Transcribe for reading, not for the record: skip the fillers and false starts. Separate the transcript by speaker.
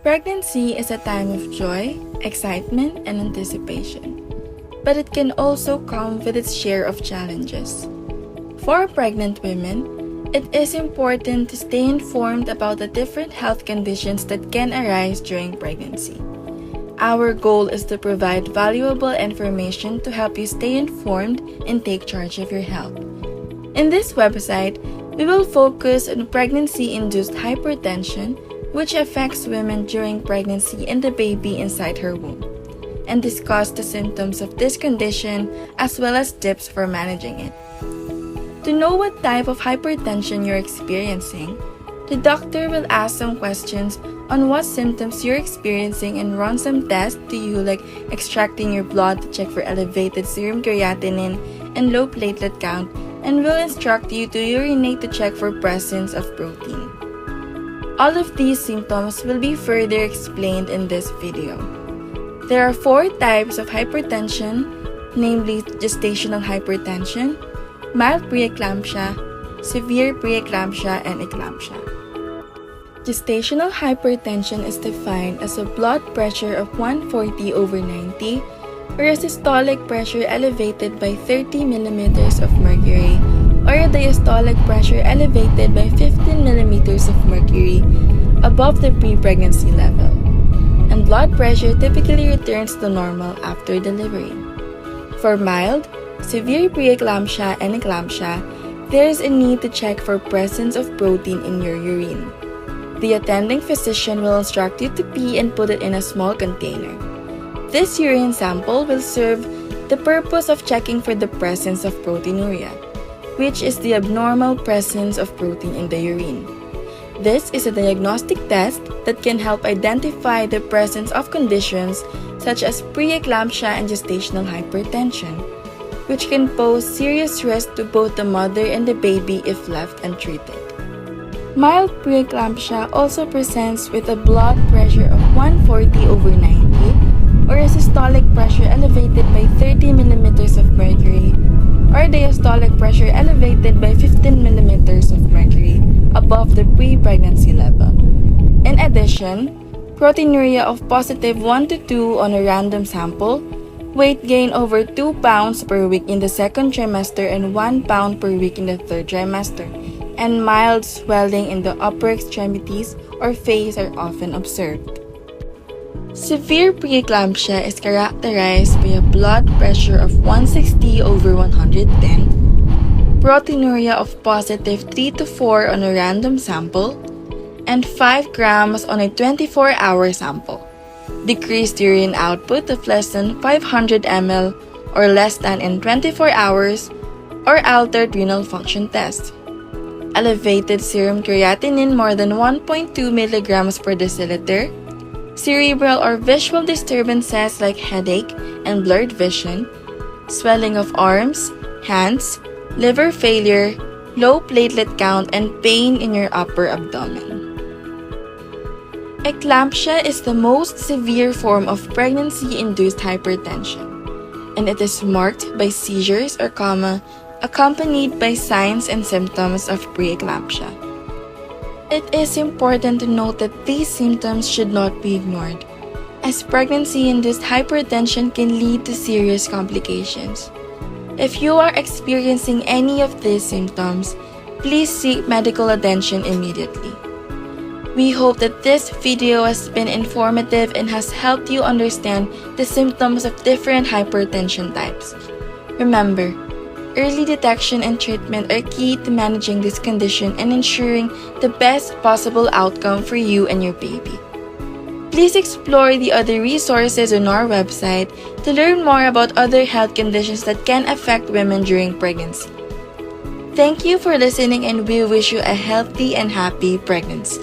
Speaker 1: Pregnancy is a time of joy, excitement, and anticipation, but it can also come with its share of challenges. For pregnant women, it is important to stay informed about the different health conditions that can arise during pregnancy. Our goal is to provide valuable information to help you stay informed and take charge of your health. In this website, we will focus on pregnancy-induced hypertension, which affects women during pregnancy and the baby inside her womb, and discuss the symptoms of this condition as well as tips for managing it. To know what type of hypertension you're experiencing, the doctor will ask some questions on what symptoms you're experiencing and run some tests to you, like extracting your blood to check for elevated serum creatinine and low platelet count, and will instruct you to urinate to check for presence of protein. All of these symptoms will be further explained in this video. There are 4 types of hypertension, namely gestational hypertension, mild preeclampsia, severe preeclampsia, and eclampsia. Gestational hypertension is defined as a blood pressure of 140/90 or a systolic pressure elevated by 30 mm of mercury or a diastolic pressure elevated by 15 mm of mercury above the pre-pregnancy level, and blood pressure typically returns to normal after delivery. For mild, severe preeclampsia and eclampsia, there is a need to check for presence of protein in your urine. The attending physician will instruct you to pee and put it in a small container. This urine sample will serve the purpose of checking for the presence of proteinuria, which is the abnormal presence of protein in the urine. This is a diagnostic test that can help identify the presence of conditions such as preeclampsia and gestational hypertension, which can pose serious risk to both the mother and the baby if left untreated. Mild preeclampsia also presents with a blood pressure of 140/90 or a systolic pressure elevated by 30 mm of mercury or diastolic pressure elevated by 15 mm of mercury above the pre-pregnancy level. In addition, proteinuria of positive 1 to 2 on a random sample, weight gain over 2 pounds per week in the second trimester and 1 pound per week in the third trimester, and mild swelling in the upper extremities or face are often observed. Severe preeclampsia is characterized by a blood pressure of 160/110, proteinuria of positive 3 to 4 on a random sample, and 5 grams on a 24-hour sample, decreased urine output of less than 500 ml or less than in 24 hours, or altered renal function test, elevated serum creatinine more than 1.2 mg per deciliter, cerebral or visual disturbances like headache and blurred vision, swelling of arms, hands, liver failure, low platelet count, and pain in your upper abdomen. Eclampsia is the most severe form of pregnancy-induced hypertension, and it is marked by seizures or coma accompanied by signs and symptoms of preeclampsia. It is important to note that these symptoms should not be ignored, as pregnancy-induced hypertension can lead to serious complications. If you are experiencing any of these symptoms, please seek medical attention immediately. We hope that this video has been informative and has helped you understand the symptoms of different hypertension types. Remember, early detection and treatment are key to managing this condition and ensuring the best possible outcome for you and your baby. Please explore the other resources on our website to learn more about other health conditions that can affect women during pregnancy. Thank you for listening, and we wish you a healthy and happy pregnancy.